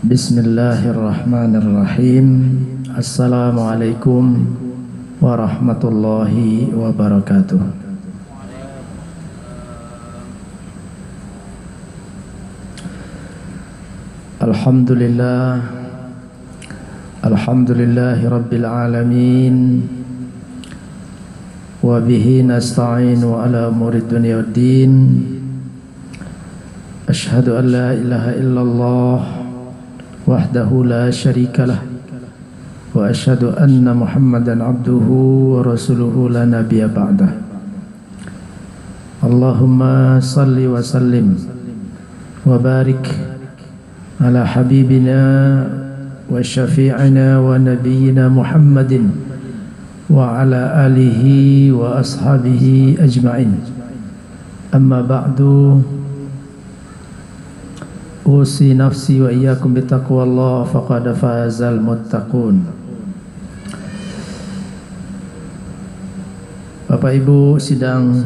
Bismillahirrahmanirrahim. Assalamualaikum warahmatullahi wabarakatuh. Alhamdulillahi rabbil alamin. Wa bihi nasta'inu ala umuri dunya waddin. Ashhadu an la ilaha illallah wahdahu la syarika lah wa asyhadu anna Muhammadan abduhu wa rasuluhu la nabiyya ba'dah. Allahumma salli wa sallim wa barik ala habibina wa syafi'ina wa nabiyyina Muhammadin wa ala alihi wa ashabihi ajma'in. Amma ba'du, usi nafsi wa iyyakum bittaqwallah faqad fazal muttaqun. Bapak Ibu sidang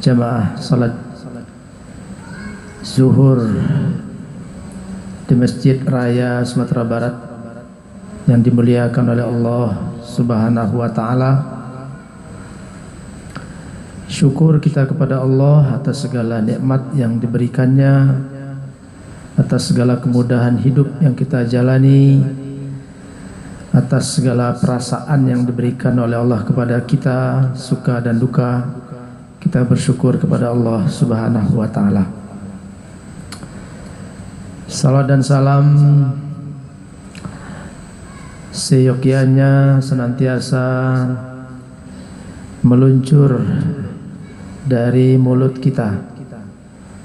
jamaah salat zuhur di Masjid Raya Sumatera Barat yang dimuliakan oleh Allah Subhanahu wa taala. Syukur kita kepada Allah atas segala nikmat yang diberikannya, atas segala kemudahan hidup yang kita jalani, atas segala perasaan yang diberikan oleh Allah kepada kita, suka dan duka. Kita bersyukur kepada Allah Subhanahu wa taala. Salawat dan salam seyogyanya senantiasa meluncur dari mulut kita.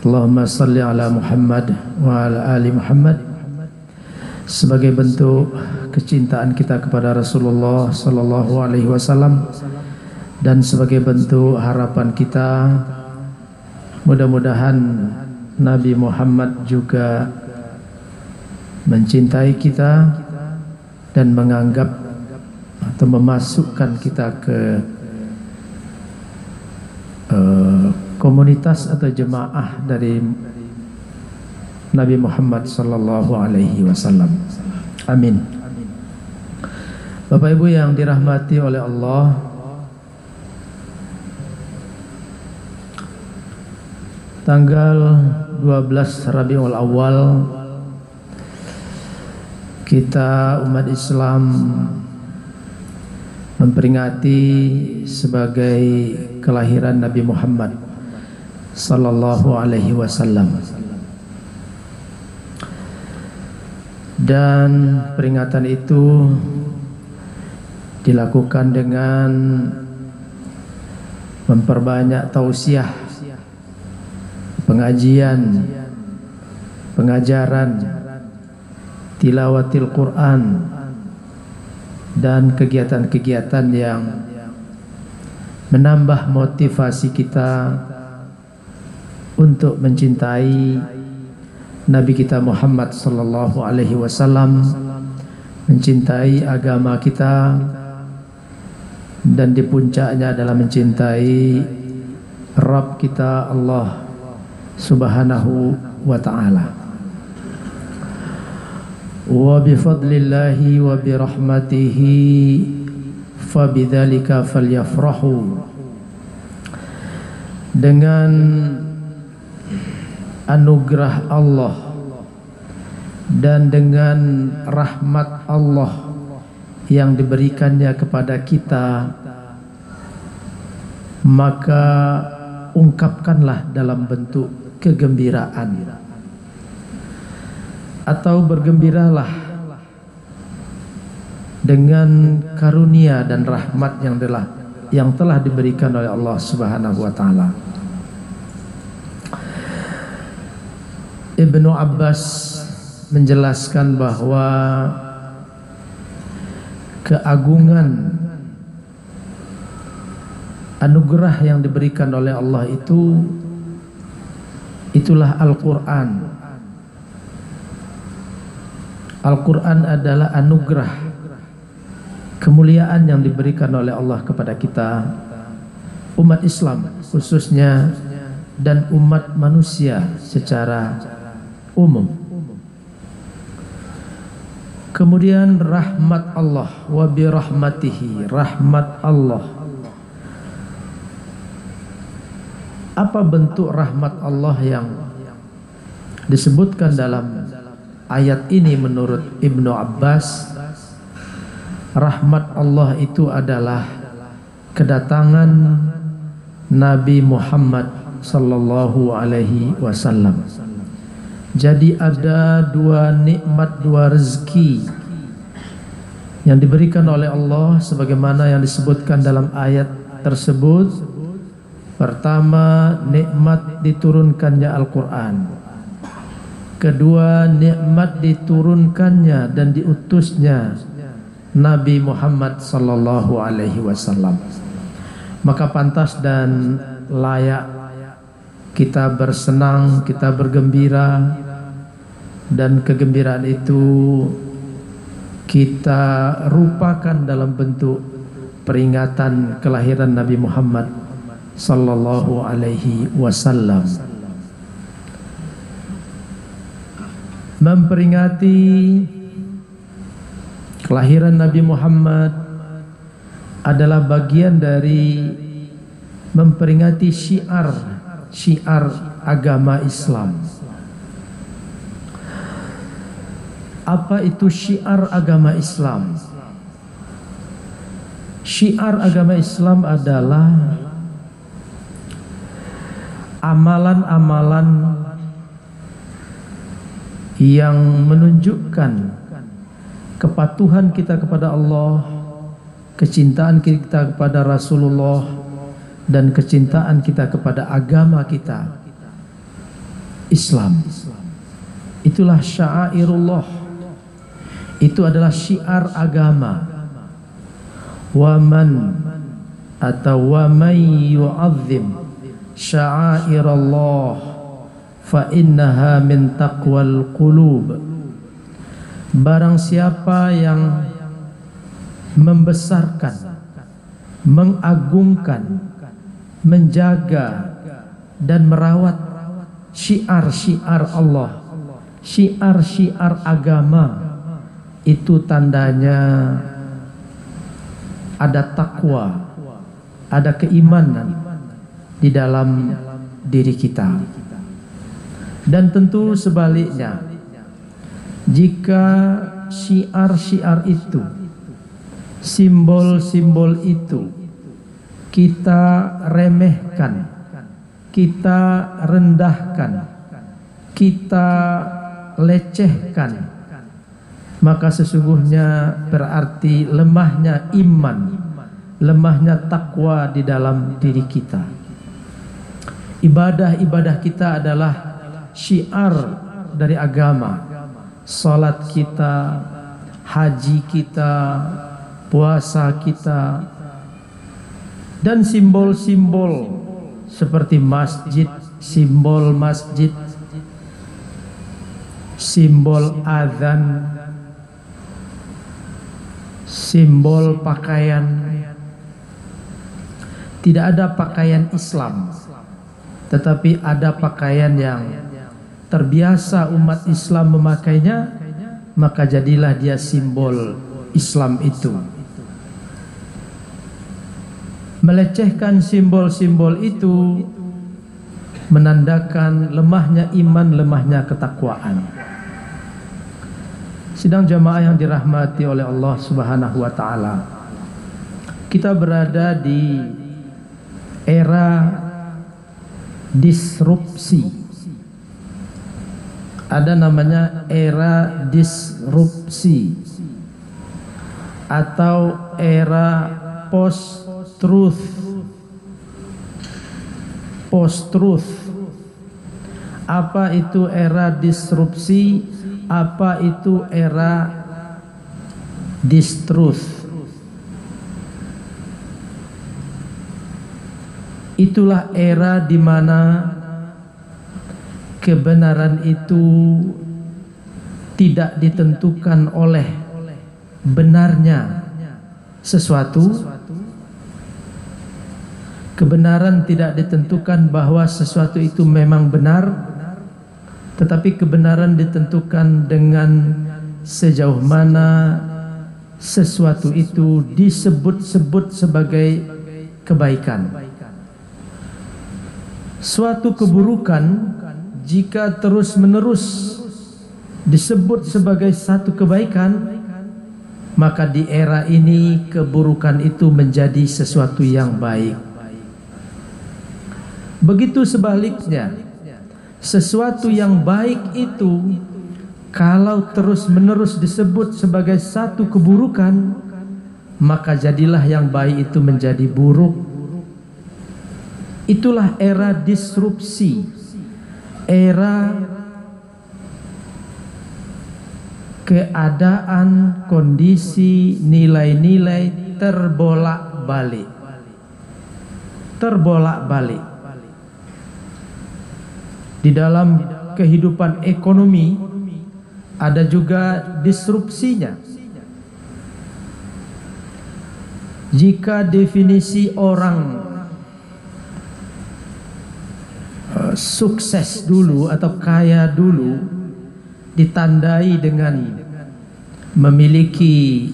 Allahumma salli ala Muhammad wa ala ali Muhammad, sebagai bentuk kecintaan kita kepada Rasulullah sallallahu alaihi wasallam dan sebagai bentuk harapan kita mudah-mudahan Nabi Muhammad juga mencintai kita dan menganggap atau memasukkan kita ke komunitas atau jemaah dari Nabi Muhammad sallallahu alaihi wasallam. Amin. Bapak Ibu yang dirahmati oleh Allah, tanggal 12 Rabiul Awal kita umat Islam memperingati sebagai kelahiran Nabi Muhammad sallallahu alaihi wasallam. Dan peringatan itu dilakukan dengan memperbanyak tausiah, pengajian, pengajaran, tilawatil Quran, dan kegiatan-kegiatan yang menambah motivasi kita untuk mencintai Nabi kita Muhammad sallallahu alaihi wasallam, mencintai agama kita, dan di puncaknya adalah mencintai Rabb kita Allah Subhanahu wa ta'ala. Wa bifadlillahi wa birahmatihi fabidzalika falyafrahu. Dengan anugerah Allah dan dengan rahmat Allah yang diberikannya kepada kita, maka ungkapkanlah dalam bentuk kegembiraan, atau bergembiralah dengan karunia dan rahmat yang telah diberikan oleh Allah Subhanahu wa taala. Ibnu Abbas menjelaskan bahwa keagungan anugerah yang diberikan oleh Allah itulah Al-Quran. Al-Quran adalah anugerah, kemuliaan yang diberikan oleh Allah kepada kita, umat Islam khususnya, dan umat manusia secara umum. Kemudian rahmat Allah, wa bi rahmatihi, rahmat Allah. Apa bentuk rahmat Allah yang disebutkan dalam ayat ini menurut Ibnu Abbas? Rahmat Allah itu adalah kedatangan Nabi Muhammad sallallahu alaihi wasallam. Jadi ada dua nikmat, dua rezeki yang diberikan oleh Allah sebagaimana yang disebutkan dalam ayat tersebut. Pertama, nikmat diturunkannya Al-Quran. Kedua, nikmat diturunkannya dan diutusnya Nabi Muhammad sallallahu alaihi wasallam. Maka pantas dan layak kita bersenang, kita bergembira, dan kegembiraan itu kita rupakan dalam bentuk peringatan kelahiran Nabi Muhammad sallallahu alaihi wasallam. Memperingati kelahiran Nabi Muhammad adalah bagian dari memperingati syiar agama Islam. Apa itu syiar agama Islam? Syiar agama Islam adalah amalan-amalan yang menunjukkan kepatuhan kita kepada Allah, kecintaan kita kepada Rasulullah, dan kecintaan kita kepada agama kita, Islam. Itulah sya'airullah. Itu adalah syiar agama. Waman atau wamay yu'azzim sya'airallah fa innaha min taqwal qulub. Barang siapa yang membesarkan, mengagungkan, menjaga dan merawat syiar-syiar Allah, syiar-syiar agama, itu tandanya ada takwa, ada keimanan di dalam diri kita. Dan tentu sebaliknya, jika syiar-syiar itu, simbol-simbol itu kita remehkan, kita rendahkan, kita lecehkan, maka sesungguhnya berarti lemahnya iman, lemahnya takwa di dalam diri kita. Ibadah-ibadah kita adalah syiar dari agama. Salat kita, haji kita, puasa kita, dan simbol-simbol seperti masjid, simbol masjid, simbol azan, simbol pakaian. Tidak ada pakaian Islam, tetapi ada pakaian yang terbiasa umat Islam memakainya, maka jadilah dia simbol Islam itu. Melecehkan simbol-simbol itu menandakan lemahnya iman, lemahnya ketakwaan. Sidang jamaah yang dirahmati oleh Allah Subhanahu wa taala, kita berada di era disrupsi. Ada namanya era disrupsi atau era post-truth. Post-truth. Apa itu era disrupsi? Apa itu era distruth? Itulah era di mana kebenaran itu tidak ditentukan oleh benarnya sesuatu. Kebenaran tidak ditentukan bahwa sesuatu itu memang benar, tetapi kebenaran ditentukan dengan sejauh mana sesuatu itu disebut-sebut sebagai kebaikan. Suatu keburukan jika terus-menerus disebut sebagai satu kebaikan, maka di era ini keburukan itu menjadi sesuatu yang baik. Begitu sebaliknya, sesuatu yang baik itu kalau terus-menerus disebut sebagai satu keburukan, maka jadilah yang baik itu menjadi buruk. Itulah era disrupsi, era keadaan, kondisi, nilai-nilai terbolak-balik. Terbolak-balik. Di dalam kehidupan ekonomi ada juga disrupsinya. Jika definisi orang sukses dulu atau kaya dulu ditandai dengan memiliki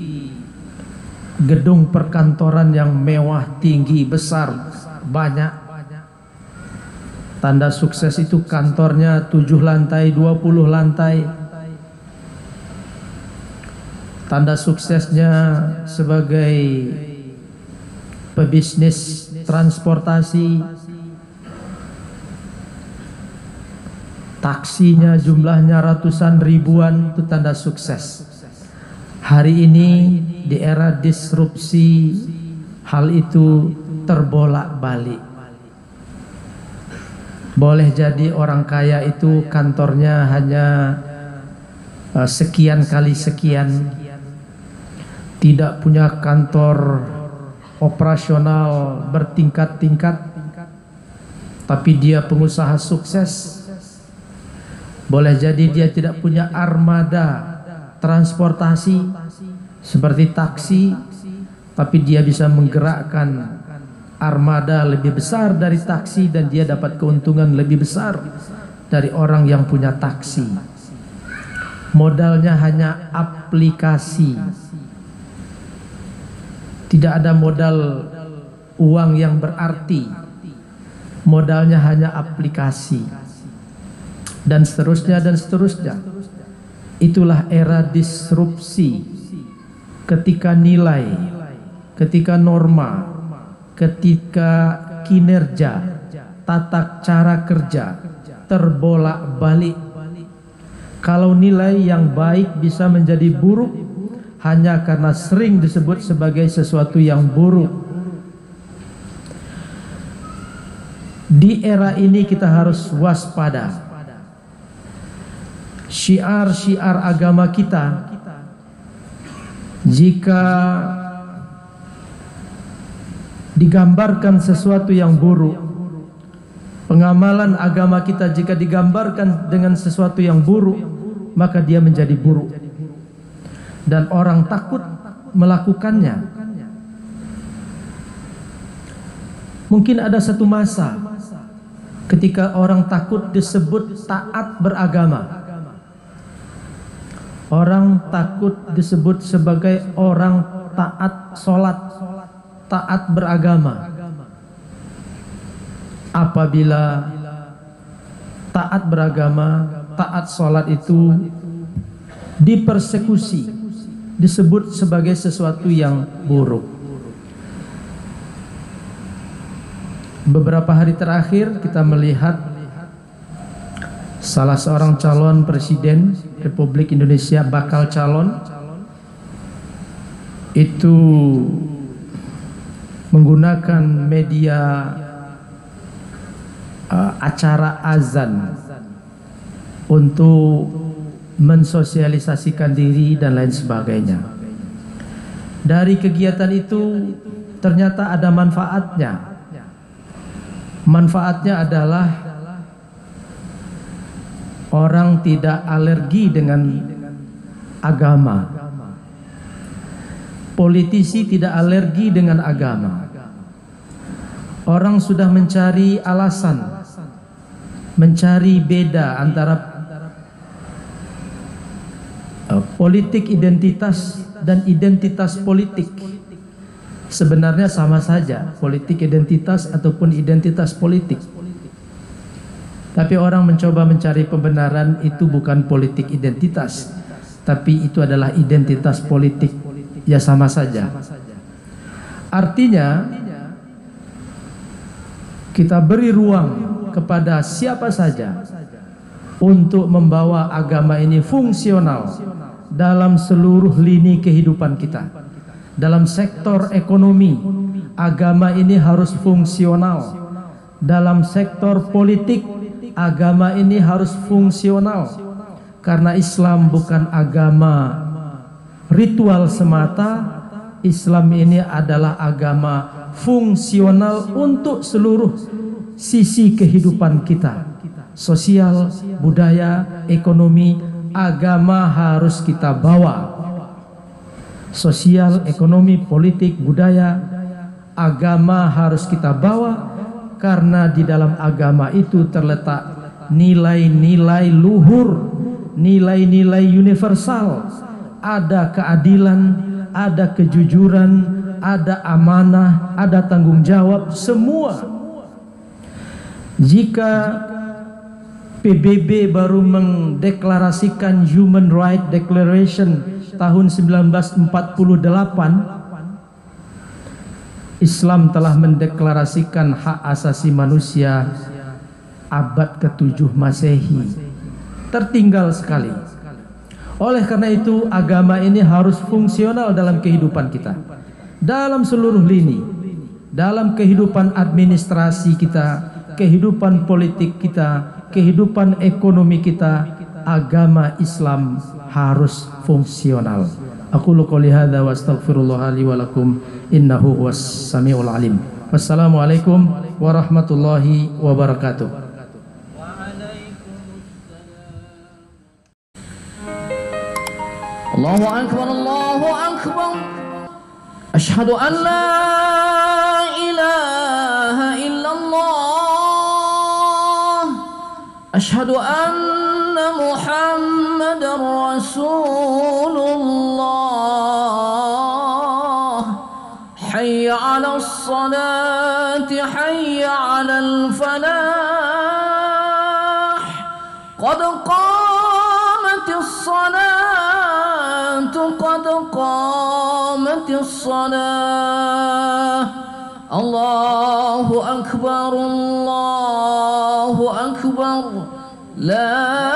gedung perkantoran yang mewah, tinggi, besar, banyak. Tanda sukses itu kantornya 7 lantai, 20 lantai. Tanda suksesnya sebagai pebisnis transportasi, taksinya jumlahnya ratusan ribuan, itu tanda sukses. Hari ini di era disrupsi, hal itu terbolak-balik. Boleh jadi orang kaya itu kantornya hanya sekian kali sekian, tidak punya kantor operasional bertingkat-tingkat, tapi dia pengusaha sukses. Boleh jadi dia tidak punya armada transportasi seperti taksi, tapi dia bisa menggerakkan armada lebih besar dari taksi dan dia dapat keuntungan lebih besar dari orang yang punya taksi. Modalnya hanya aplikasi. Tidak ada modal uang yang berarti. Modalnya hanya aplikasi. Dan seterusnya dan seterusnya. Itulah era disrupsi. Ketika nilai, ketika norma, ketika kinerja, tata cara kerja terbolak-balik. Kalau nilai yang baik bisa menjadi buruk hanya karena sering disebut sebagai sesuatu yang buruk. Di era ini kita harus waspada. Syiar-syiar agama kita, jika digambarkan sesuatu yang buruk, pengamalan agama kita jika digambarkan dengan sesuatu yang buruk, maka dia menjadi buruk dan orang takut melakukannya. Mungkin ada satu masa ketika orang takut disebut taat beragama. Orang takut disebut sebagai orang taat sholat, taat beragama. Apabila taat beragama, taat sholat itu dipersekusi, disebut sebagai sesuatu yang buruk. Beberapa hari terakhir kita melihat salah seorang calon presiden Republik Indonesia, bakal calon, itu menggunakan media acara azan untuk mensosialisasikan diri dan lain sebagainya. Dari kegiatan itu ternyata ada manfaatnya. Manfaatnya adalah orang tidak alergi dengan agama. Politisi tidak alergi dengan agama. Orang sudah mencari alasan, mencari beda antara politik identitas dan identitas politik. Sebenarnya sama saja, politik identitas ataupun identitas politik. Tapi orang mencoba mencari pembenaran, itu bukan politik identitas, tapi itu adalah identitas politik. Ya sama saja. Artinya kita beri ruang kepada siapa saja untuk membawa agama ini fungsional dalam seluruh lini kehidupan kita. Dalam sektor ekonomi, agama ini harus fungsional. Dalam sektor politik, agama ini harus fungsional. Karena Islam bukan agama ritual semata. Islam ini adalah agama fungsional untuk seluruh sisi kehidupan kita. Sosial, budaya, ekonomi, agama harus kita bawa. Sosial, ekonomi, politik, budaya, agama harus kita bawa, karena di dalam agama itu terletak nilai-nilai luhur, nilai-nilai universal. Ada keadilan, ada kejujuran, ada amanah, ada tanggung jawab, semua. Jika PBB baru mendeklarasikan Human Rights Declaration tahun 1948, Islam telah mendeklarasikan hak asasi manusia abad ke-7 Masehi. Tertinggal sekali. Oleh karena itu, agama ini harus fungsional dalam kehidupan kita, dalam seluruh lini, dalam kehidupan administrasi kita, kehidupan politik kita, kehidupan ekonomi kita. Agama Islam harus fungsional. Aqulu qouli hadza wa astaghfirullah li wa lakum innahu huwas samiul alim. Wassalamualaikum warahmatullahi wabarakatuh. Allahu akbar, Allahu akbar. Asyhadu an la ilaha illallah. Asyhadu anna Muhammadar Rasulullah. Hayya 'alas salati, hayya 'alal falah. Qad qamatis salatu, qad qamatis salah. Allahu akbar, Allahu akbar. La